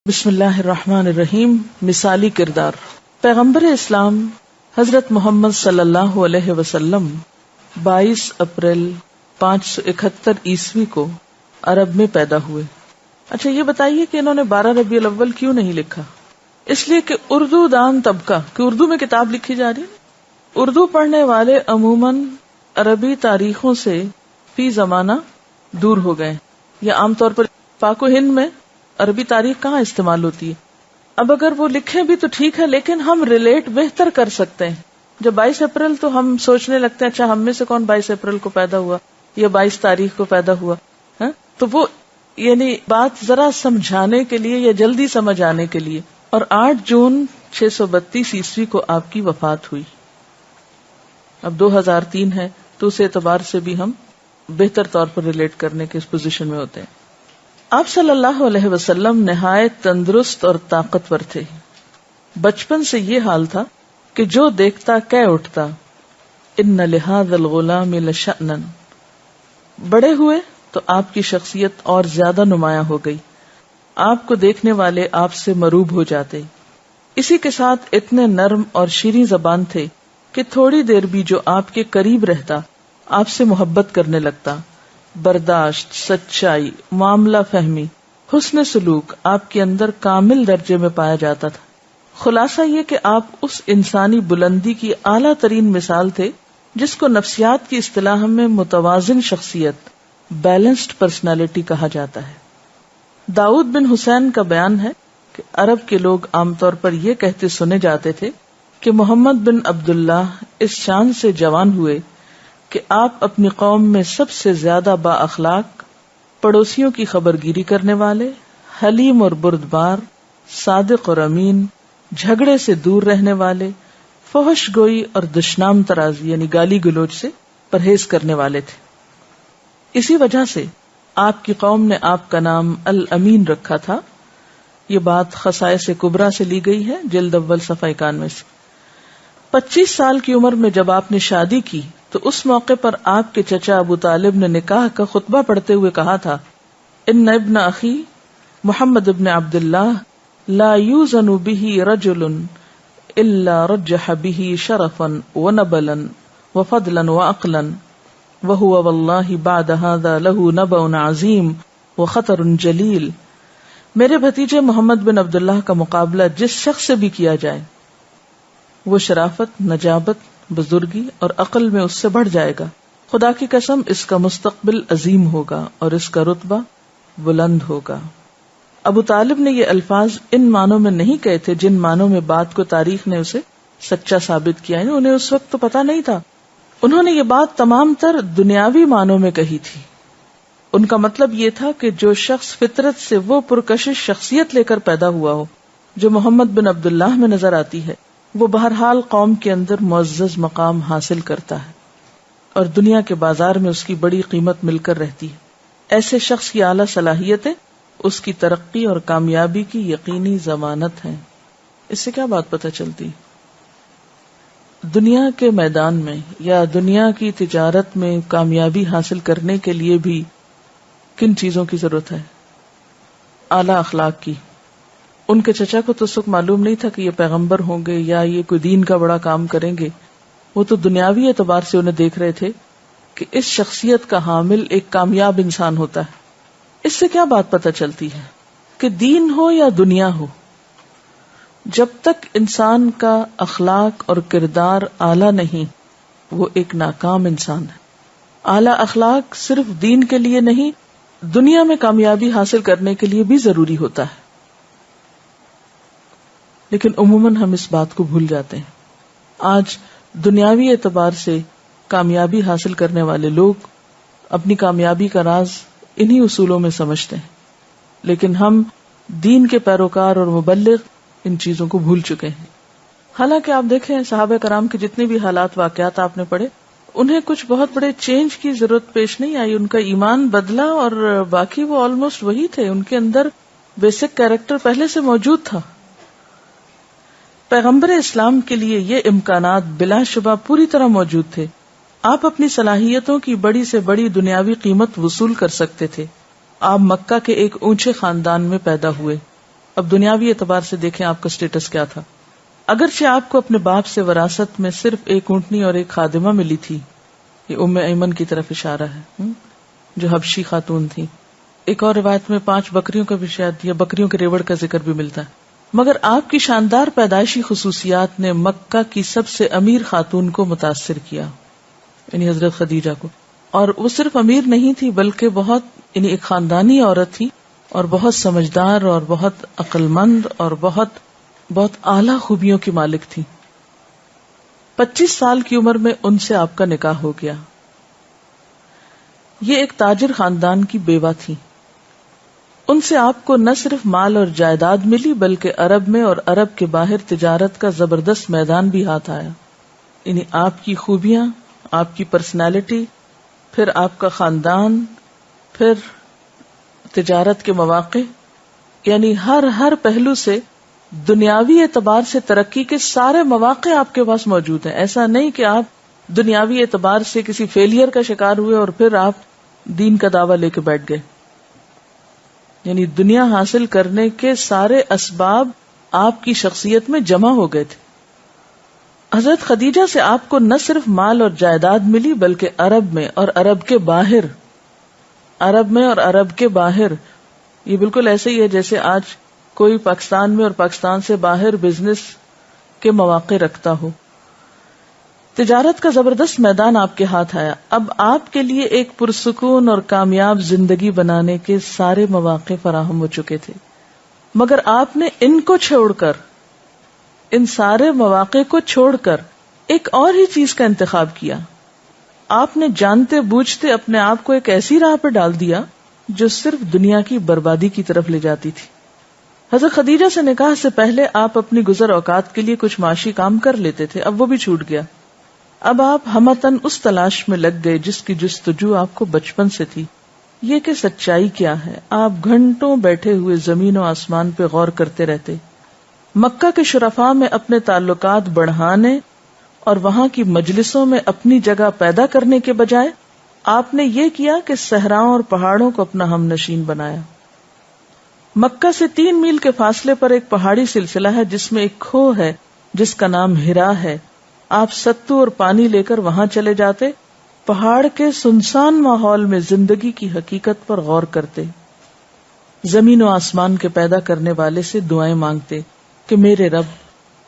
بسم اللہ الرحمن الرحیم. مثالی کردار. پیغمبر اسلام حضرت محمد صلی اللہ علیہ وسلم 22 اپریل 571 عیسوی کو عرب میں پیدا ہوئے. اچھا یہ بتائیے کہ انہوں نے 12 ربیع الاول کیوں نہیں لکھا؟ اس لیے کہ اردو دان طبقہ کہ اردو میں کتاب لکھی جا رہی ہے. اردو پڑھنے والے عموماً عربی تاریخوں سے فی زمانہ دور ہو گئے. یا عام طور پر پاک و ہند میں عربی تاریخ کہاں استعمال ہوتی ہے. اب اگر وہ لکھیں بھی تو ٹھیک ہے، لیکن ہم ریلیٹ بہتر کر سکتے ہیں. جب 22 اپریل تو ہم سوچنے لگتے ہیں اچھا ہم میں سے کون 22 اپریل کو پیدا ہوا یا 22 تاریخ کو پیدا ہوا ہے؟ تو وہ یعنی بات ذرا سمجھانے کے لیے یا جلدی سمجھ آنے کے لیے. اور 8 جون 632 عیسوی کو آپ کی وفات ہوئی. اب 2003 ہے تو اس اعتبار سے بھی ہم بہتر طور پر ریلیٹ کرنے کے اس پوزیشن میں ہوتے ہیں. آپ صلی اللہ علیہ وسلم نہایت تندرست اور طاقتور تھے. بچپن سے یہ حال تھا کہ جو دیکھتا کہہ اٹھتا ان لہذا الغلام لشأنا. بڑے ہوئے تو آپ کی شخصیت اور زیادہ نمایاں ہو گئی. آپ کو دیکھنے والے آپ سے مروب ہو جاتے. اسی کے ساتھ اتنے نرم اور شیریں زبان تھے کہ تھوڑی دیر بھی جو آپ کے قریب رہتا آپ سے محبت کرنے لگتا. برداشت، سچائی، معاملہ فہمی، حسن سلوک آپ کے اندر کامل درجے میں پایا جاتا تھا. خلاصہ یہ کہ آپ اس انسانی بلندی کی اعلیٰ ترین مثال تھے جس کو نفسیات کی اصطلاح میں متوازن شخصیت، بیلنسڈ پرسنالٹی کہا جاتا ہے. داؤد بن حسین کا بیان ہے کہ عرب کے لوگ عام طور پر یہ کہتے سنے جاتے تھے کہ محمد بن عبداللہ اس شان سے جوان ہوئے کہ آپ اپنی قوم میں سب سے زیادہ با اخلاق، پڑوسیوں کی خبرگیری کرنے والے، حلیم اور بردبار، صادق اور امین، جھگڑے سے دور رہنے والے، فحش گوئی اور دشنام ترازی یعنی گالی گلوچ سے پرہیز کرنے والے تھے. اسی وجہ سے آپ کی قوم نے آپ کا نام الامین رکھا تھا. یہ بات خصائص کبریٰ سے لی گئی ہے، جلد اول صفحہ 91 سے. 25 سال کی عمر میں جب آپ نے شادی کی تو اس موقع پر آپ کے چچا ابو طالب نے نکاح کا خطبہ پڑھتے ہوئے کہا تھا ان ابن اخی محمد ابن عبداللہ لا یوزن به رجل الا رجح به شرفا ونبلا وفضلا وعقلا وهو والله بعد هذا له نبأ عظیم وخطر جلیل. میرے بھتیجے محمد بن عبداللہ کا مقابلہ جس شخص سے بھی کیا جائے وہ شرافت، نجابت، بزرگی اور عقل میں اس سے بڑھ جائے گا. خدا کی قسم اس کا مستقبل عظیم ہوگا اور اس کا رتبہ بلند ہوگا. ابو طالب نے یہ الفاظ ان معنوں میں نہیں کہے تھے جن معنوں میں بات کو تاریخ نے اسے سچا ثابت کیا ہے. انہیں اس وقت تو پتا نہیں تھا. انہوں نے یہ بات تمام تر دنیاوی معنوں میں کہی تھی. ان کا مطلب یہ تھا کہ جو شخص فطرت سے وہ پرکشش شخصیت لے کر پیدا ہوا ہو جو محمد بن عبداللہ میں نظر آتی ہے، وہ بہرحال قوم کے اندر معزز مقام حاصل کرتا ہے اور دنیا کے بازار میں اس کی بڑی قیمت مل کر رہتی ہے. ایسے شخص کی اعلیٰ صلاحیتیں اس کی ترقی اور کامیابی کی یقینی ضمانت ہیں. اس سے کیا بات پتہ چلتی؟ دنیا کے میدان میں یا دنیا کی تجارت میں کامیابی حاصل کرنے کے لیے بھی کن چیزوں کی ضرورت ہے؟ اعلیٰ اخلاق کی. ان کے چچا کو تو سکھ معلوم نہیں تھا کہ یہ پیغمبر ہوں گے یا یہ کوئی دین کا بڑا کام کریں گے. وہ تو دنیاوی اعتبار سے انہیں دیکھ رہے تھے کہ اس شخصیت کا حامل ایک کامیاب انسان ہوتا ہے. اس سے کیا بات پتہ چلتی ہے کہ دین ہو یا دنیا ہو، جب تک انسان کا اخلاق اور کردار اعلیٰ نہیں وہ ایک ناکام انسان ہے. اعلیٰ اخلاق صرف دین کے لیے نہیں، دنیا میں کامیابی حاصل کرنے کے لیے بھی ضروری ہوتا ہے. لیکن عموماً ہم اس بات کو بھول جاتے ہیں. آج دنیاوی اعتبار سے کامیابی حاصل کرنے والے لوگ اپنی کامیابی کا راز انہی اصولوں میں سمجھتے ہیں، لیکن ہم دین کے پیروکار اور مبلغ ان چیزوں کو بھول چکے ہیں. حالانکہ آپ دیکھیں صحابہ کرام کے جتنے بھی حالات واقعات آپ نے پڑھے، انہیں کچھ بہت بڑے چینج کی ضرورت پیش نہیں آئی. ان کا ایمان بدلا اور باقی وہ آلموسٹ وہی تھے. ان کے اندر بیسک کیریکٹر پہلے سے موجود تھا. پیغمبر اسلام کے لیے یہ امکانات بلا شبہ پوری طرح موجود تھے. آپ اپنی صلاحیتوں کی بڑی سے بڑی دنیاوی قیمت وصول کر سکتے تھے. آپ مکہ کے ایک اونچے خاندان میں پیدا ہوئے اب دنیاوی اعتبار سے دیکھیں آپ کا سٹیٹس کیا تھا. اگرچہ آپ کو اپنے باپ سے وراثت میں صرف ایک اونٹنی اور ایک خادمہ ملی تھی، یہ ام ایمن کی طرف اشارہ ہے جو حبشی خاتون تھی. ایک اور روایت میں 5 بکریوں کا بھی شاید یا بکریوں کے ریوڑ کا ذکر بھی ملتا ہے. مگر آپ کی شاندار پیدائشی خصوصیات نے مکہ کی سب سے امیر خاتون کو متاثر کیا، یعنی حضرت خدیجہ کو. اور وہ صرف امیر نہیں تھی بلکہ بہت یعنی ایک خاندانی عورت تھی اور بہت سمجھدار اور بہت عقل مند اور بہت اعلیٰ خوبیوں کی مالک تھی. 25 سال کی عمر میں ان سے آپ کا نکاح ہو گیا. یہ ایک تاجر خاندان کی بیوہ تھی. ان سے آپ کو نہ صرف مال اور جائیداد ملی بلکہ عرب میں اور عرب کے باہر تجارت کا زبردست میدان بھی ہاتھ آیا. یعنی آپ کی خوبیاں، آپ کی پرسنالٹی، پھر آپ کا خاندان، پھر تجارت کے مواقع، یعنی ہر پہلو سے دنیاوی اعتبار سے ترقی کے سارے مواقع آپ کے پاس موجود ہیں. ایسا نہیں کہ آپ دنیاوی اعتبار سے کسی فیلئر کا شکار ہوئے اور پھر آپ دین کا دعویٰ لے کے بیٹھ گئے. یعنی دنیا حاصل کرنے کے سارے اسباب آپ کی شخصیت میں جمع ہو گئے تھے. حضرت خدیجہ سے آپ کو نہ صرف مال اور جائیداد ملی بلکہ عرب میں اور عرب کے باہر، یہ بالکل ایسے ہی ہے جیسے آج کوئی پاکستان میں اور پاکستان سے باہر بزنس کے مواقع رکھتا ہو. تجارت کا زبردست میدان آپ کے ہاتھ آیا. اب آپ کے لیے ایک پرسکون اور کامیاب زندگی بنانے کے سارے مواقع فراہم ہو چکے تھے، مگر آپ نے ان سارے مواقع کو چھوڑ کر ایک اور ہی چیز کا انتخاب کیا. آپ نے جانتے بوجھتے اپنے آپ کو ایک ایسی راہ پہ ڈال دیا جو صرف دنیا کی بربادی کی طرف لے جاتی تھی. حضرت خدیجہ سے نکاح سے پہلے آپ اپنی گزر اوقات کے لیے کچھ معاشی کام کر لیتے تھے، اب وہ بھی چھوٹ گیا. اب آپ ہمتن اس تلاش میں لگ گئے جس کی جستجو آپ کو بچپن سے تھی، یہ کہ سچائی کیا ہے. آپ گھنٹوں بیٹھے ہوئے زمین و آسمان پہ غور کرتے رہتے. مکہ کے شرفاء میں اپنے تعلقات بڑھانے اور وہاں کی مجلسوں میں اپنی جگہ پیدا کرنے کے بجائے آپ نے یہ کیا کہ صحراؤں اور پہاڑوں کو اپنا ہم نشین بنایا. مکہ سے 3 میل کے فاصلے پر ایک پہاڑی سلسلہ ہے جس میں ایک کھو ہے جس کا نام ہرا ہے. آپ ستو اور پانی لے کر وہاں چلے جاتے، پہاڑ کے سنسان ماحول میں زندگی کی حقیقت پر غور کرتے، زمین و آسمان کے پیدا کرنے والے سے دعائیں مانگتے کہ میرے رب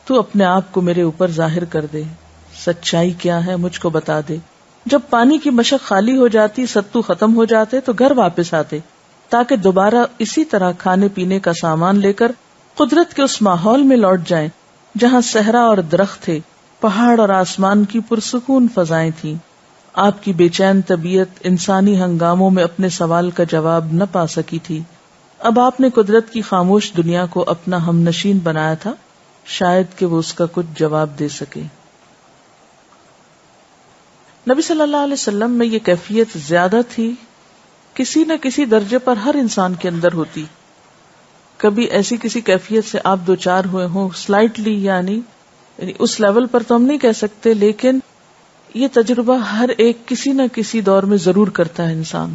تو اپنے آپ کو میرے اوپر ظاہر کر دے، سچائی کیا ہے مجھ کو بتا دے. جب پانی کی مشق خالی ہو جاتی، ستو ختم ہو جاتے تو گھر واپس آتے تاکہ دوبارہ اسی طرح کھانے پینے کا سامان لے کر قدرت کے اس ماحول میں لوٹ جائیں جہاں صحرا اور درخت تھے، پہاڑ اور آسمان کی پرسکون فضائیں تھیں. آپ کی بے چین طبیعت انسانی ہنگاموں میں اپنے سوال کا جواب نہ پا سکی تھی. اب آپ نے قدرت کی خاموش دنیا کو اپنا ہم نشین بنایا تھا، شاید کہ وہ اس کا کچھ جواب دے سکے. نبی صلی اللہ علیہ وسلم میں یہ کیفیت زیادہ تھی، کسی نہ کسی درجے پر ہر انسان کے اندر ہوتی. کبھی ایسی کسی کیفیت سے آپ دوچار ہوئے ہوں سلائٹلی، یعنی اس لیول پر تو ہم نہیں کہہ سکتے، لیکن یہ تجربہ ہر ایک کسی نہ کسی دور میں ضرور کرتا ہے انسان،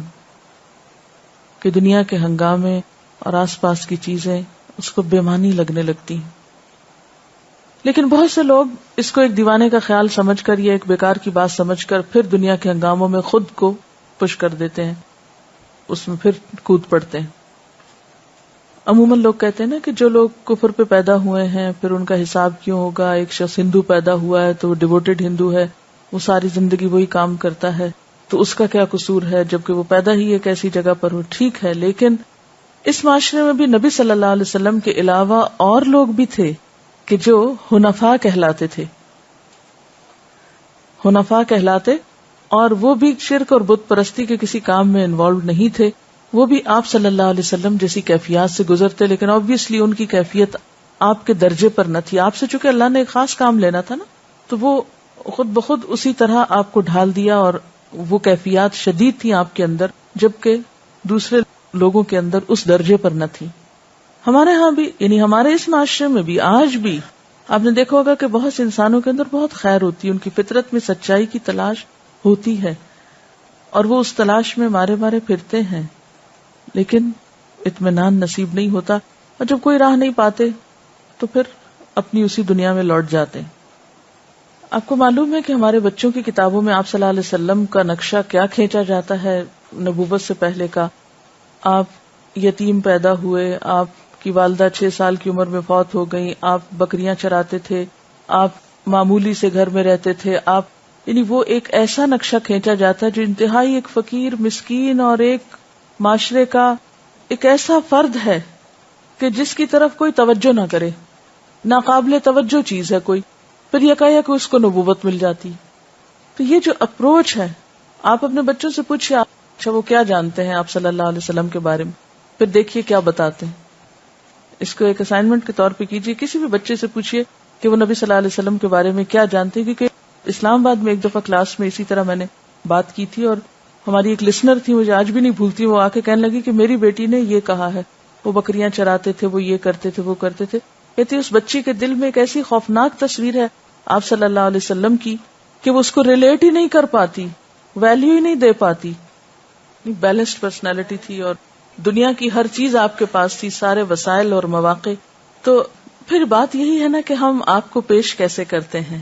کہ دنیا کے ہنگامے اور آس پاس کی چیزیں اس کو بے معنی لگنے لگتی ہیں. لیکن بہت سے لوگ اس کو ایک دیوانے کا خیال سمجھ کر یا ایک بیکار کی بات سمجھ کر پھر دنیا کے ہنگاموں میں خود کو پش کر دیتے ہیں، اس میں پھر کود پڑتے ہیں. عموماً لوگ کہتے ہیں نا کہ جو لوگ کفر پہ پیدا ہوئے ہیں پھر ان کا حساب کیوں ہوگا. ایک شخص ہندو پیدا ہوا ہے تو وہ ڈیووٹڈ ہندو ہے، وہ ساری زندگی وہی کام کرتا ہے تو اس کا کیا قصور ہے جبکہ وہ پیدا ہی ایک ایسی جگہ پر ہو. ٹھیک ہے، لیکن اس معاشرے میں بھی نبی صلی اللہ علیہ وسلم کے علاوہ اور لوگ بھی تھے کہ جو حنفاء کہلاتے تھے، حنفاء کہلاتے، اور وہ بھی شرک اور بت پرستی کے کسی کام میں انوالو نہیں تھے. وہ بھی آپ صلی اللہ علیہ وسلم جیسی کیفیات سے گزرتے، لیکن obviously ان کی کیفیت آپ کے درجے پر نہ تھی. آپ سے چونکہ اللہ نے ایک خاص کام لینا تھا نا، تو وہ خود بخود اسی طرح آپ کو ڈھال دیا، اور وہ کیفیات شدید تھی آپ کے اندر جبکہ دوسرے لوگوں کے اندر اس درجے پر نہ تھی. ہمارے ہاں بھی، یعنی ہمارے اس معاشرے میں بھی آج بھی آپ نے دیکھا ہوگا کہ بہت سے انسانوں کے اندر بہت خیر ہوتی ہے، ان کی فطرت میں سچائی کی تلاش ہوتی ہے اور وہ اس تلاش میں مارے مارے پھرتے ہیں، لیکن اطمینان نصیب نہیں ہوتا. اور جب کوئی راہ نہیں پاتے تو پھر اپنی اسی دنیا میں لوٹ جاتے ہیں. آپ کو معلوم ہے کہ ہمارے بچوں کی کتابوں میں آپ صلی اللہ علیہ وسلم کا نقشہ کیا کھینچا جاتا ہے نبوت سے پہلے کا. آپ یتیم پیدا ہوئے، آپ کی والدہ 6 سال کی عمر میں فوت ہو گئیں، آپ بکریاں چراتے تھے، آپ معمولی سے گھر میں رہتے تھے، آپ یعنی وہ ایک ایسا نقشہ کھینچا جاتا ہے جو انتہائی ایک فقیر مسکین اور ایک معاشرے کا ایک ایسا فرد ہے کہ جس کی طرف کوئی توجہ نہ کرے، ناقابل توجہ چیز ہے کوئی، پھر یکایک اس کو نبوت مل جاتی. تو یہ جو اپروچ ہے، آپ اپنے بچوں سے پوچھئے اچھا وہ کیا جانتے ہیں آپ صلی اللہ علیہ وسلم کے بارے میں، پھر دیکھیے کیا بتاتے ہیں. اس کو ایک اسائنمنٹ کے طور پہ کیجئے، کسی بھی بچے سے پوچھئے کہ وہ نبی صلی اللہ علیہ وسلم کے بارے میں کیا جانتے ہیں. کیونکہ اسلام آباد میں ایک دفعہ کلاس میں اسی طرح میں نے بات کی تھی، اور ہماری ایک لسنر تھی، مجھے آج بھی نہیں بھولتی، وہ آ کے کہنے لگی کہ میری بیٹی نے یہ کہا ہے، وہ بکریاں چراتے تھے، وہ یہ کرتے تھے، وہ کرتے تھے. کہتی اس بچی کے دل میں ایک ایسی خوفناک تصویر ہے آپ صلی اللہ علیہ وسلم کی کہ وہ اس کو ریلیٹ ہی نہیں کر پاتی، ویلیو ہی نہیں دے پاتی. بیلنسڈ پرسنالٹی تھی اور دنیا کی ہر چیز آپ کے پاس تھی، سارے وسائل اور مواقع. تو پھر بات یہی ہے نا کہ ہم آپ کو پیش کیسے کرتے ہیں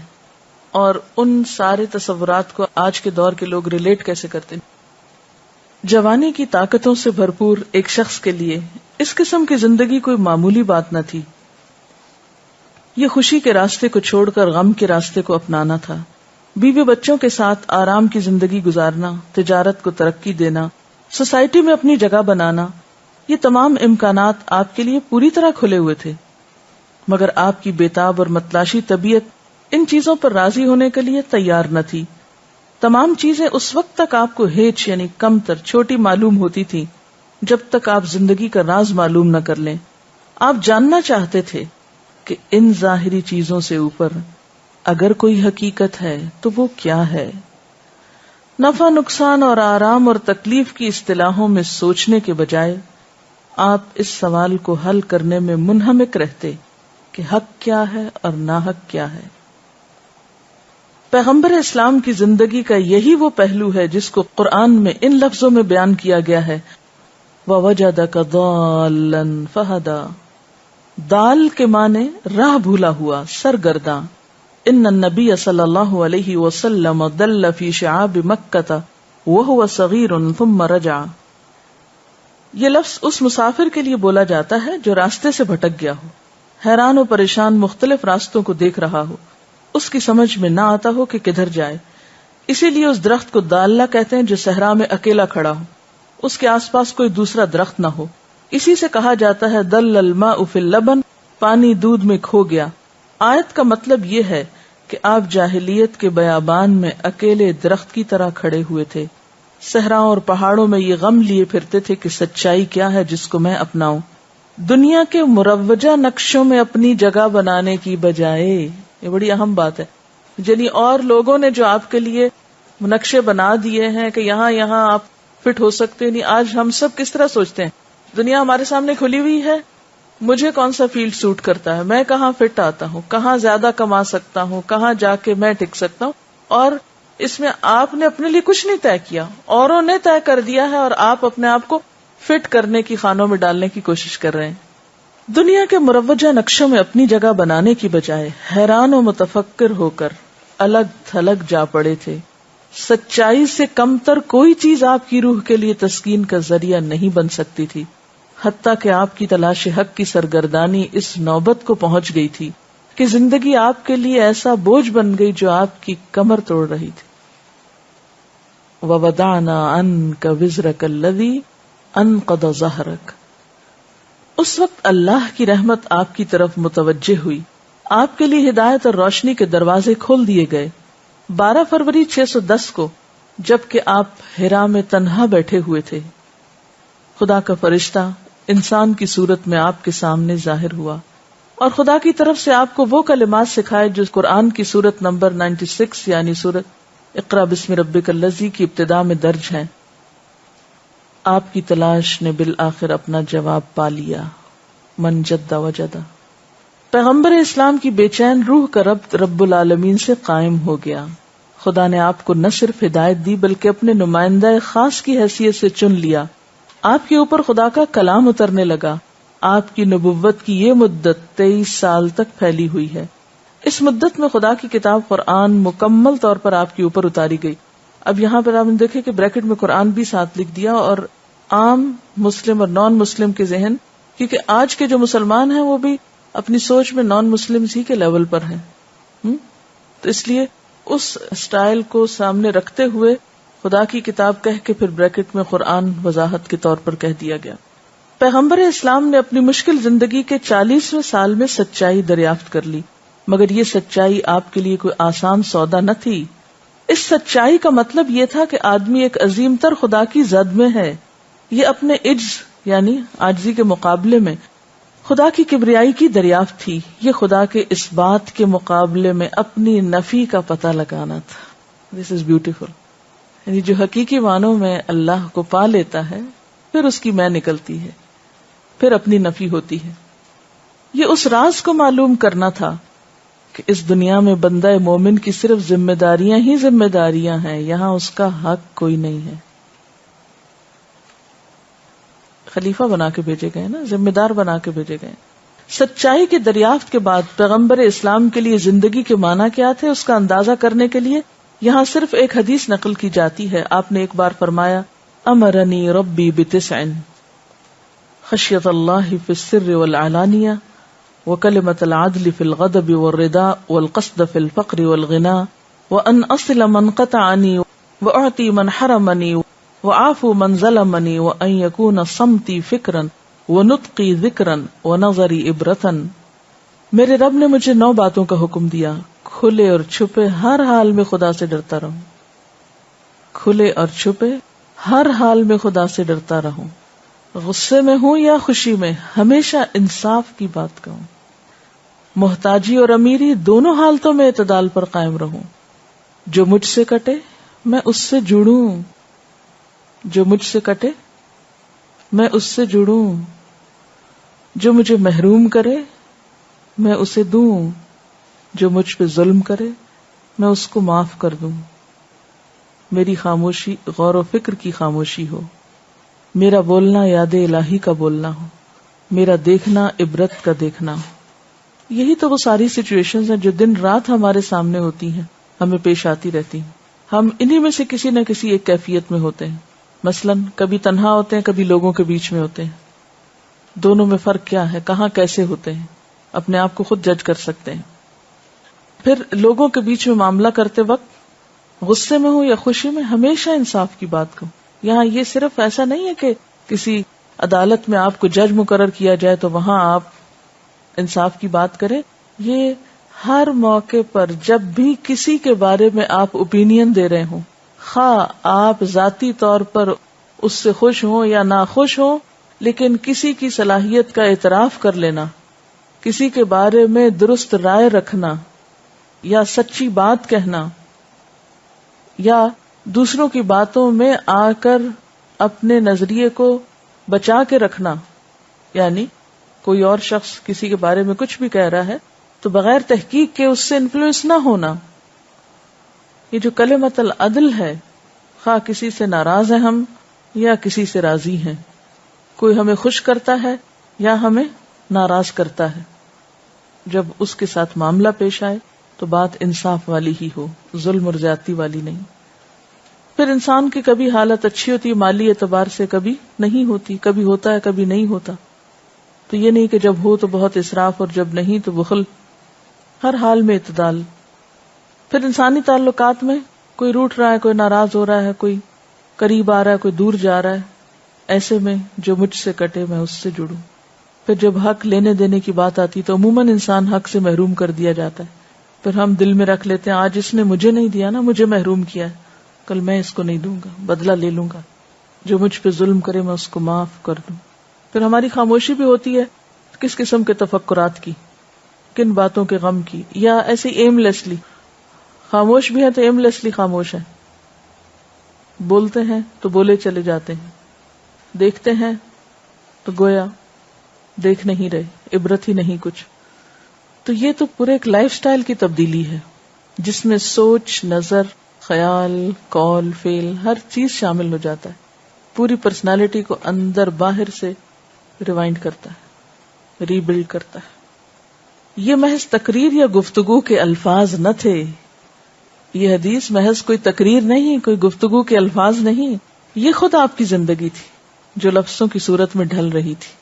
اور ان سارے تصورات کو آج کے دور کے لوگ ریلیٹ کیسے کرتے ہیں. جوانی کی طاقتوں سے بھرپور ایک شخص کے لیے اس قسم کی زندگی کوئی معمولی بات نہ تھی. یہ خوشی کے راستے کو چھوڑ کر غم کے راستے کو اپنانا تھا. بیوی بچوں کے ساتھ آرام کی زندگی گزارنا، تجارت کو ترقی دینا، سوسائٹی میں اپنی جگہ بنانا، یہ تمام امکانات آپ کے لیے پوری طرح کھلے ہوئے تھے. مگر آپ کی بےتاب اور متلاشی طبیعت ان چیزوں پر راضی ہونے کے لیے تیار نہ تھی. تمام چیزیں اس وقت تک آپ کو ہیچ یعنی کم تر، چھوٹی معلوم ہوتی تھی جب تک آپ زندگی کا راز معلوم نہ کر لیں. آپ جاننا چاہتے تھے کہ ان ظاہری چیزوں سے اوپر اگر کوئی حقیقت ہے تو وہ کیا ہے. نفع نقصان اور آرام اور تکلیف کی اصطلاحوں میں سوچنے کے بجائے آپ اس سوال کو حل کرنے میں منہمک رہتے کہ حق کیا ہے اور ناحق کیا ہے. پیغمبر اسلام کی زندگی کا یہی وہ پہلو ہے جس کو قرآن میں ان لفظوں میں بیان کیا گیا ہے، وَوَجَدَكَ ضَالًّا فَهَدَى. دال کے معنی راہ بھولا ہوا، سرگرداں. ان النبی صلی اللہ علیہ وسلم دل فی شعاب مکہ وہو صغیر ثم رجع. یہ لفظ اس مسافر کے لیے بولا جاتا ہے جو راستے سے بھٹک گیا ہو، حیران و پریشان مختلف راستوں کو دیکھ رہا ہو، اس کی سمجھ میں نہ آتا ہو کہ کدھر جائے. اسی لیے اس درخت کو داللہ کہتے ہیں جو صحرا میں اکیلا کھڑا ہو، اس کے آس پاس کوئی دوسرا درخت نہ ہو. اسی سے کہا جاتا ہے دل الماء فی اللبن، پانی دودھ میں کھو گیا. آیت کا مطلب یہ ہے کہ آپ جاہلیت کے بیابان میں اکیلے درخت کی طرح کھڑے ہوئے تھے. صحراؤں اور پہاڑوں میں یہ غم لیے پھرتے تھے کہ سچائی کیا ہے جس کو میں اپناؤں. دنیا کے مروجہ نقشوں میں اپنی جگہ بنانے کی بجائے، یہ بڑی اہم بات ہے، یعنی اور لوگوں نے جو آپ کے لیے نقشے بنا دیے ہیں کہ یہاں یہاں آپ فٹ ہو سکتے ہیں. آج ہم سب کس طرح سوچتے ہیں، دنیا ہمارے سامنے کھلی ہوئی ہے، مجھے کون سا فیلڈ سوٹ کرتا ہے، میں کہاں فٹ آتا ہوں، کہاں زیادہ کما سکتا ہوں، کہاں جا کے میں ٹک سکتا ہوں. اور اس میں آپ نے اپنے لیے کچھ نہیں طے کیا، اوروں نے طے کر دیا ہے، اور آپ اپنے آپ کو فٹ کرنے کی خانوں میں ڈالنے کی کوشش کر رہے ہیں. دنیا کے مروجہ نقشوں میں اپنی جگہ بنانے کی بجائے حیران و متفکر ہو کر الگ تھلگ جا پڑے تھے. سچائی سے کم تر کوئی چیز آپ کی روح کے لیے تسکین کا ذریعہ نہیں بن سکتی تھی، حتیٰ کہ آپ کی تلاش حق کی سرگردانی اس نوبت کو پہنچ گئی تھی کہ زندگی آپ کے لیے ایسا بوجھ بن گئی جو آپ کی کمر توڑ رہی تھی. وَوَضَعْنَا عَنْكَ وِزْرَكَ الَّذِي أَنْقَضَ ظَهْرَكَ. اس وقت اللہ کی رحمت آپ کی طرف متوجہ ہوئی، آپ کے لیے ہدایت اور روشنی کے دروازے کھول دیے گئے. 12 فروری 610 کو جبکہ آپ حرا میں تنہا بیٹھے ہوئے تھے، خدا کا فرشتہ انسان کی صورت میں آپ کے سامنے ظاہر ہوا اور خدا کی طرف سے آپ کو وہ کلمات سکھائے جو قرآن کی سورت نمبر 96 یعنی سورت اقرا بسم ربک الذی کی ابتدا میں درج ہیں. آپ کی تلاش نے بالآخر اپنا جواب پا لیا. من جد وجد. پیغمبر اسلام کی بے چین روح کا ربط رب العالمین سے قائم ہو گیا. خدا نے آپ کو نہ صرف ہدایت دی بلکہ اپنے نمائندہ خاص کی حیثیت سے چن لیا. آپ کے اوپر خدا کا کلام اترنے لگا. آپ کی نبوت کی یہ مدت 23 سال تک پھیلی ہوئی ہے. اس مدت میں خدا کی کتاب قرآن مکمل طور پر آپ کے اوپر اتاری گئی. اب یہاں پر آپ نے دیکھے کہ بریکٹ میں قرآن بھی ساتھ لکھ دیا, اور عام مسلم اور نان مسلم کے ذہن, کیونکہ آج کے جو مسلمان ہیں وہ بھی اپنی سوچ میں نان مسلم ہی کے لیول پر ہیں, تو اس لیے اس سٹائل کو سامنے رکھتے ہوئے خدا کی کتاب کہہ کے پھر بریکٹ میں قرآن وضاحت کے طور پر کہہ دیا گیا. پیغمبر اسلام نے اپنی مشکل زندگی کے 40ویں سال میں سچائی دریافت کر لی, مگر یہ سچائی آپ کے لیے کوئی آسان سودا نہ تھی. اس سچائی کا مطلب یہ تھا کہ آدمی ایک عظیم تر خدا کی زد میں ہے. یہ اپنے عجز یعنی عاجزی کے مقابلے میں خدا کی کبریائی کی دریافت تھی. یہ خدا کے اس بات کے مقابلے میں اپنی نفی کا پتہ لگانا تھا. دس از بیوٹیفل. یعنی جو حقیقی معنوں میں اللہ کو پا لیتا ہے پھر اس کی میں نکلتی ہے, پھر اپنی نفی ہوتی ہے. یہ اس راز کو معلوم کرنا تھا کہ اس دنیا میں بندہ مومن کی صرف ذمہ داریاں ہی ذمہ داریاں ہیں, یہاں اس کا حق کوئی نہیں ہے. خلیفہ بنا کے بھیجے گئے نا, ذمہ دار بنا کے بھیجے گئے. سچائی کی دریافت کے بعد پیغمبر اسلام کے لیے زندگی کے معنی کیا تھے اس کا اندازہ کرنے کے لیے یہاں صرف ایک حدیث نقل کی جاتی ہے. آپ نے ایک بار فرمایا, امرنی ربی بتسع خشیت اللہ فی السر والعلانیہ وکلمۃ العدل فی الغضب والرضا والقصد فی الفقر والغنا وان اصل من قطعنی واعطی من حرمنی وعافو من ظلمنی وان یکون صمتی فکرا ونطقی ذکرا ونظری عبرتا. میرے رب نے مجھے 9 باتوں کا حکم دیا. کھلے اور چھپے ہر حال میں خدا سے ڈرتا رہوں. کھلے اور چھپے ہر حال میں خدا سے ڈرتا رہوں. غصے میں ہوں یا خوشی میں ہمیشہ انصاف کی بات کہوں. محتاجی اور امیری دونوں حالتوں میں اعتدال پر قائم رہوں. جو مجھ سے کٹے میں اس سے جڑوں. جو مجھ سے کٹے میں اس سے جڑوں. جو مجھے محروم کرے میں اسے دوں. جو مجھ پہ ظلم کرے میں اس کو معاف کر دوں. میری خاموشی غور و فکر کی خاموشی ہو. میرا بولنا یاد الہی کا بولنا ہو. میرا دیکھنا عبرت کا دیکھنا ہو. یہی تو وہ ساری سچویشنز ہیں جو دن رات ہمارے سامنے ہوتی ہیں, ہمیں پیش آتی رہتی ہیں. ہم انہی میں سے کسی نہ کسی ایک کیفیت میں ہوتے ہیں. مثلاً کبھی تنہا ہوتے ہیں, کبھی لوگوں کے بیچ میں ہوتے ہیں. دونوں میں فرق کیا ہے, کہاں کیسے ہوتے ہیں, اپنے آپ کو خود جج کر سکتے ہیں. پھر لوگوں کے بیچ میں معاملہ کرتے وقت غصے میں ہوں یا خوشی میں ہمیشہ انصاف کی بات کہوں. یہاں یہ صرف ایسا نہیں ہے کہ کسی عدالت میں آپ کو جج مقرر کیا جائے تو وہاں آپ انصاف کی بات کریں. یہ ہر موقع پر جب بھی کسی کے بارے میں آپ اوپینین دے رہے ہوں, خواہ آپ ذاتی طور پر اس سے خوش ہوں یا ناخوش ہوں, لیکن کسی کی صلاحیت کا اعتراف کر لینا, کسی کے بارے میں درست رائے رکھنا یا سچی بات کہنا یا دوسروں کی باتوں میں آ کر اپنے نظریے کو بچا کے رکھنا, یعنی کوئی اور شخص کسی کے بارے میں کچھ بھی کہہ رہا ہے تو بغیر تحقیق کے اس سے انفلوئنس نہ ہونا. یہ جو کلمۃ العدل ہے, خواہ کسی سے ناراض ہیں ہم یا کسی سے راضی ہیں, کوئی ہمیں خوش کرتا ہے یا ہمیں ناراض کرتا ہے, جب اس کے ساتھ معاملہ پیش آئے تو بات انصاف والی ہی ہو, ظلم اور زیادتی والی نہیں. پھر انسان کی کبھی حالت اچھی ہوتی ہے مالی اعتبار سے, کبھی نہیں ہوتی, کبھی ہوتا ہے کبھی نہیں ہوتا. تو یہ نہیں کہ جب ہو تو بہت اسراف اور جب نہیں تو بخل, ہر حال میں اعتدال. پھر انسانی تعلقات میں کوئی روٹھ رہا ہے, کوئی ناراض ہو رہا ہے, کوئی قریب آ رہا ہے, کوئی دور جا رہا ہے, ایسے میں جو مجھ سے کٹے میں اس سے جڑوں. پھر جب حق لینے دینے کی بات آتی تو عموماً انسان حق سے محروم کر دیا جاتا ہے. پھر ہم دل میں رکھ لیتے ہیں آج اس نے مجھے نہیں دیا نا, مجھے محروم کیا ہے, کل میں اس کو نہیں دوں گا, بدلہ لے لوں گا. جو مجھ پہ ظلم کرے میں اس کو معاف کر دوں. پھر ہماری خاموشی بھی ہوتی ہے کس قسم کے تفکرات کی, کن باتوں کے غم کی, یا ایسے ایم لیسلی خاموش بھی ہے تو ایم لیسلی خاموش ہے, بولتے ہیں تو بولے چلے جاتے ہیں, دیکھتے ہیں تو گویا دیکھ نہیں رہے, عبرت ہی نہیں کچھ. تو یہ تو پورے ایک لائف سٹائل کی تبدیلی ہے جس میں سوچ, نظر, خیال, قول, فعل ہر چیز شامل ہو جاتا ہے. پوری پرسنالٹی کو اندر باہر سے ریوائنڈ کرتا ہے. ری بلڈ کرتا ہے. یہ محض تقریر یا گفتگو کے الفاظ نہ تھے. یہ حدیث محض کوئی تقریر نہیں، کوئی گفتگو کے الفاظ نہیں، یہ خود آپ کی زندگی تھی جو لفظوں کی صورت میں ڈھل رہی تھی.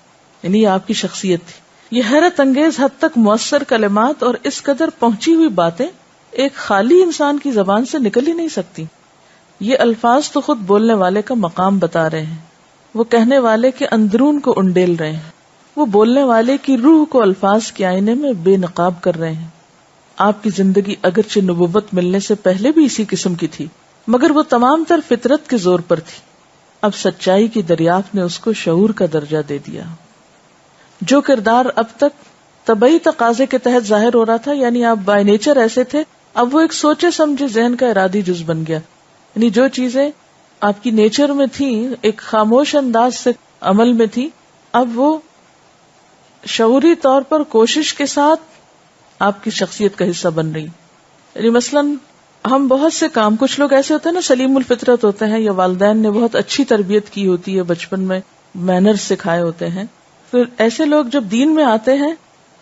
یعنی یہ آپ کی شخصیت تھی. یہ حیرت انگیز حد تک مؤثر کلمات اور اس قدر پہنچی ہوئی باتیں ایک خالی انسان کی زبان سے نکل ہی نہیں سکتی. یہ الفاظ تو خود بولنے والے کا مقام بتا رہے ہیں، وہ کہنے والے کے اندرون کو انڈیل رہے ہیں، وہ بولنے والے کی روح کو الفاظ کے آئینے میں بے نقاب کر رہے ہیں. آپ کی زندگی اگرچہ نبوت ملنے سے پہلے بھی اسی قسم کی تھی، مگر وہ تمام تر فطرت کے زور پر تھی. اب سچائی کی دریافت نے اس کو شعور کا درجہ دے دیا. جو کردار اب تک طبعی تقاضے کے تحت ظاہر ہو رہا تھا، یعنی آپ بائی نیچر ایسے تھے، اب وہ ایک سوچے سمجھے ذہن کا ارادی جز بن گیا. یعنی جو چیزیں آپ کی نیچر میں تھی، ایک خاموش انداز سے عمل میں تھی، اب وہ شعوری طور پر کوشش کے ساتھ آپ کی شخصیت کا حصہ بن رہی. یعنی مثلاً ہم بہت سے کام، کچھ لوگ ایسے ہوتے ہیں نا سلیم الفطرت ہوتے ہیں، یا والدین نے بہت اچھی تربیت کی ہوتی ہے، بچپن میں مینرز سکھائے ہوتے ہیں. پھر ایسے لوگ جب دین میں آتے ہیں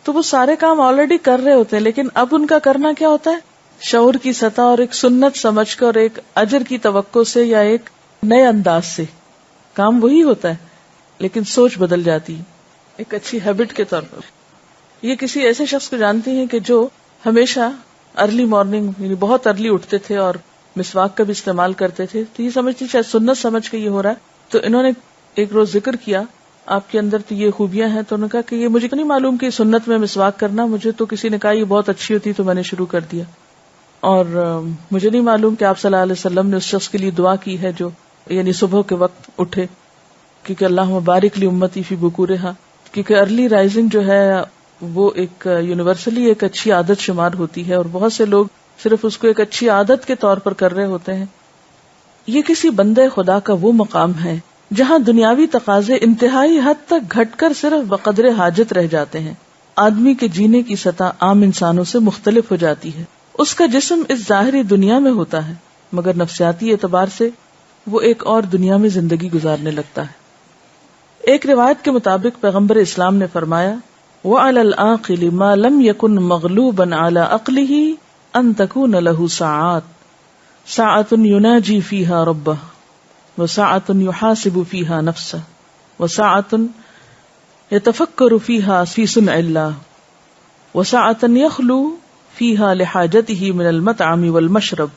تو وہ سارے کام آلریڈی کر رہے ہوتے ہیں، لیکن اب ان کا کرنا کیا ہوتا ہے؟ شعور کی سطح اور ایک سنت سمجھ کر، ایک اجر کی توقع سے یا ایک نئے انداز سے. کام وہی ہوتا ہے لیکن سوچ بدل جاتی ہے ایک اچھی ہیبٹ کے طور پر. یہ کسی ایسے شخص کو جانتی ہیں کہ جو ہمیشہ ارلی مارننگ یعنی بہت ارلی اٹھتے تھے اور مسواک کا بھی استعمال کرتے تھے. تو یہ سمجھتی شاید سنت سمجھ کے یہ ہو رہا ہے. تو انہوں نے ایک روز ذکر کیا آپ کے اندر تو یہ خوبیاں ہیں، تو انہوں نے کہا کہ یہ مجھے نہیں معلوم کہ سنت میں مسواک کرنا، مجھے تو کسی نے کہا یہ بہت اچھی ہوتی تو میں نے شروع کر دیا. اور مجھے نہیں معلوم کہ آپ صلی اللہ علیہ وسلم نے اس شخص کے لیے دعا کی ہے جو یعنی صبح کے وقت اٹھے، کیونکہ اللہ مبارک لی امتی فی بکورہا، کیونکہ ارلی رائزنگ جو ہے وہ ایک یونیورسلی ایک اچھی عادت شمار ہوتی ہے، اور بہت سے لوگ صرف اس کو ایک اچھی عادت کے طور پر کر رہے ہوتے ہیں. یہ کسی بندے خدا کا وہ مقام ہے جہاں دنیاوی تقاضے انتہائی حد تک گھٹ کر صرف بقدر حاجت رہ جاتے ہیں. آدمی کے جینے کی سطح عام انسانوں سے مختلف ہو جاتی ہے. اس کا جسم اس ظاہری دنیا میں ہوتا ہے، مگر نفسیاتی اعتبار سے وہ ایک اور دنیا میں زندگی گزارنے لگتا ہے. ایک روایت کے مطابق پیغمبر اسلام نے فرمایا، وَعَلَى الْعَاقِلِ مَا لَمْ يَكُنْ مَغْلُوبًا عَلَى عَقْلِهِ أَن تَكُونَ لَهُ سَاعَةٌ يُنَاجِي فِيهَا رَبَّهُ وَسَاعَةٌ يُحَاسِبُ فِيهَا نَفْسَهُ وَسَاعَةٌ يَتَفَكَّرُ فِيهَا فِي صُنْعِ اللَّهِ وَسَاعَةٌ يَخْلُو فِيهَا لِحَاجَتِهِ مِنَ الْمَطْعَمِ وَالْمَشْرَبِ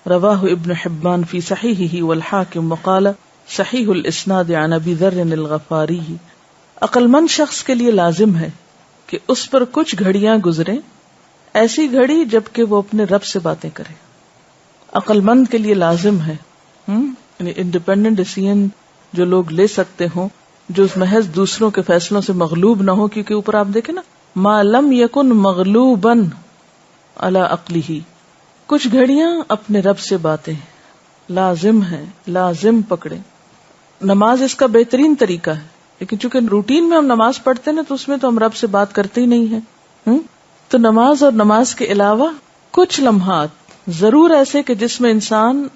رواه ابن حبان في صحيحه والحاكم وقال صحیح الاسناد عن ابی ذر الغفاری. عقل مند شخص کے لیے لازم ہے کہ اس پر کچھ گھڑیاں گزریں، ایسی گھڑی جبکہ وہ اپنے رب سے باتیں کرے. عقل مند کے لیے لازم ہے یعنی انڈیپینڈنٹ ڈیسیژن جو لوگ لے سکتے ہوں، جو محض دوسروں کے فیصلوں سے مغلوب نہ ہو. کیونکہ اوپر آپ دیکھیں نا، ما لم یکن مغلوبا علی عقلہ، کچھ گھڑیاں اپنے رب سے باتیں لازم ہے، لازم پکڑے. نماز اس کا بہترین طریقہ ہے، لیکن چونکہ روٹین میں ہم نماز پڑھتے ہیں تو اس میں تو ہم رب سے بات کرتے ہی نہیں ہیں. تو نماز اور نماز کے علاوہ کچھ لمحات ضرور ایسے کہ جس میں انسان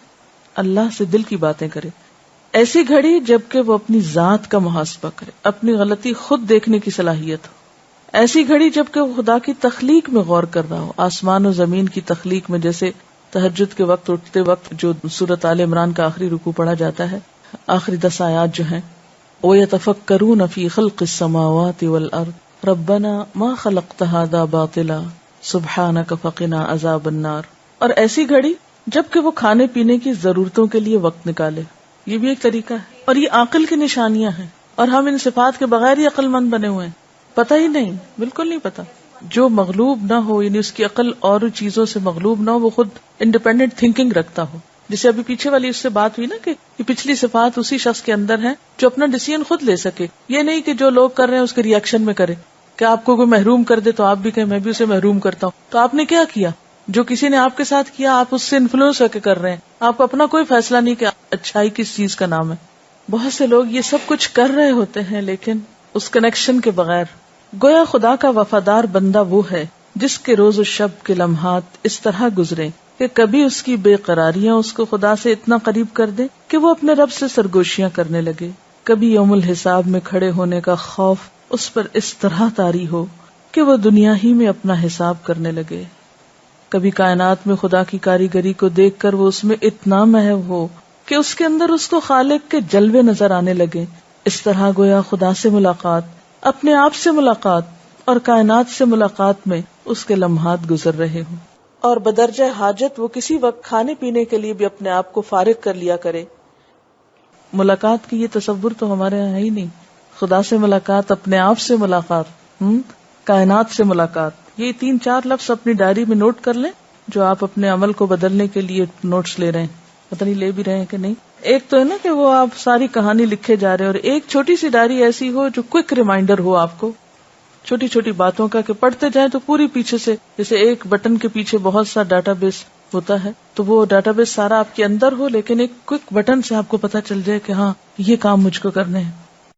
اللہ سے دل کی باتیں کرے. ایسی گھڑی جبکہ وہ اپنی ذات کا محاسبہ کرے، اپنی غلطی خود دیکھنے کی صلاحیت ہو. ایسی گھڑی جبکہ وہ خدا کی تخلیق میں غور کر رہا ہو، آسمان و زمین کی تخلیق میں. جیسے تہجد کے وقت اٹھتے وقت جو سورۃ آل عمران کا آخری رکوع پڑھا جاتا ہے، آخری 10 آیات جو ہیں، وَيَتَفَكَّرُونَ فِي خَلْقِ السَّمَاوَاتِ وَالْأَرْضِ رَبَّنَا مَا خَلَقْتَ هَذَا بَاطِلًا سُبْحَانَكَ فَقِنَا عَذَابَ النَّارِ. اور ایسی گھڑی جبکہ وہ کھانے پینے کی ضرورتوں کے لیے وقت نکالے. یہ بھی ایک طریقہ ہے، اور یہ عقل کی نشانیاں ہیں. اور ہم ان صفات کے بغیر ہی عقل مند بنے ہوئے ہیں، پتہ ہی نہیں، بالکل نہیں پتہ. جو مغلوب نہ ہو، یعنی اس کی عقل اور چیزوں سے مغلوب نہ ہو، وہ خود انڈیپینڈنٹ تھنکنگ رکھتا ہو. جسے ابھی پیچھے والی اس سے بات ہوئی نا کہ یہ پچھلی صفات اسی شخص کے اندر ہیں جو اپنا ڈیسیژن خود لے سکے. یہ نہیں کہ جو لوگ کر رہے ہیں اس کے ریئیکشن میں کرے، کہ آپ کو کوئی محروم کر دے تو آپ بھی کہیں میں بھی اسے محروم کرتا ہوں. تو آپ نے کیا کیا؟ جو کسی نے آپ کے ساتھ کیا آپ اس سے انفلوئنس ہو کے کر رہے ہیں. آپ کو اپنا کوئی فیصلہ نہیں کہ اچھائی کس چیز کا نام ہے. بہت سے لوگ یہ سب کچھ کر رہے ہوتے ہیں لیکن اس کنیکشن کے بغیر. گویا خدا کا وفادار بندہ وہ ہے جس کے روز و شب کے لمحات اس طرح گزرے کہ کبھی اس کی بے قراریاں اس کو خدا سے اتنا قریب کر دے کہ وہ اپنے رب سے سرگوشیاں کرنے لگے، کبھی یوم الحساب میں کھڑے ہونے کا خوف اس پر اس طرح طاری ہو کہ وہ دنیا ہی میں اپنا حساب کرنے لگے. کبھی کائنات میں خدا کی کاریگری کو دیکھ کر وہ اس میں اتنا محو ہو کہ اس کے اندر اس کو خالق کے جلوے نظر آنے لگے. اس طرح گویا خدا سے ملاقات، اپنے آپ سے ملاقات اور کائنات سے ملاقات میں اس کے لمحات گزر رہے ہوں، اور بدرجہ حاجت وہ کسی وقت کھانے پینے کے لیے بھی اپنے آپ کو فارغ کر لیا کرے. ملاقات کی یہ تصور تو ہمارے یہاں ہی نہیں. خدا سے ملاقات، اپنے آپ سے ملاقات، کائنات سے ملاقات. یہ 3-4 لفظ اپنی ڈائری میں نوٹ کر لیں جو آپ اپنے عمل کو بدلنے کے لیے نوٹس لے رہے ہیں. پتہ نہیں لے بھی رہے ہیں کہ نہیں. ایک تو ہے نا کہ وہ آپ ساری کہانی لکھے جا رہے ہیں، اور ایک چھوٹی سی ڈائری ایسی ہو جو کوئک ریمائنڈر ہو آپ کو چھوٹی چھوٹی باتوں کا، کہ پڑھتے جائیں تو پوری پیچھے سے، جیسے ایک بٹن کے پیچھے بہت سا ڈاٹا بیس ہوتا ہے، تو وہ ڈاٹا بیس سارا آپ کے اندر ہو، لیکن ایک کوئک بٹن سے آپ کو پتہ چل جائے کہ ہاں یہ کام مجھ کو کرنے ہیں.